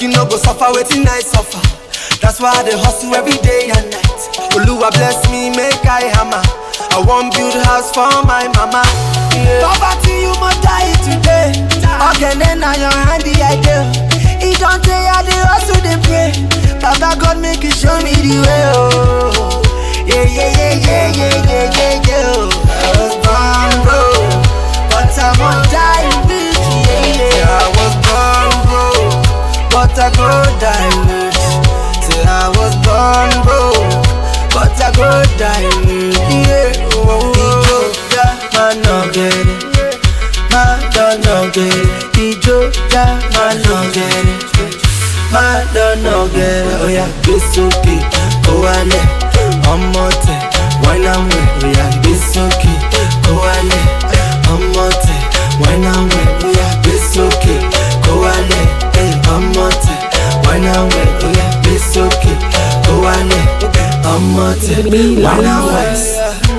you no go suffer, waiting I suffer. That's why I dey hustle every day and night. Oluwa bless me, make I hammer. I want build house for my mama. Yeah. Poverty, you must die today. Okay, then now your handy I do. It don't tell you the hustle they pray. Baba God make you show me the way. Oh, yeah, yeah, yeah, yeah, yeah, yeah, yeah, yeah. I was born broke, but I won't die rich. Yeah, yeah. I was born broke, but I go die rich. Say I was born broke, but I go die rich. Yeah, oh, yeah, man, no get it. Man, don't get it. Ijo, yeah, man, no get it. Man, don't get it. Oh yeah, it's okay. Oh, I let. I'm out there. When I'm with, oh yeah, it's okay. Oh, I let. I'm out there. When I'm with, oh yeah, it's okay. Oh, I let. I'm out there. When I'm with, oh yeah, it's okay. Oh, I let. I'm out there. When I'm with.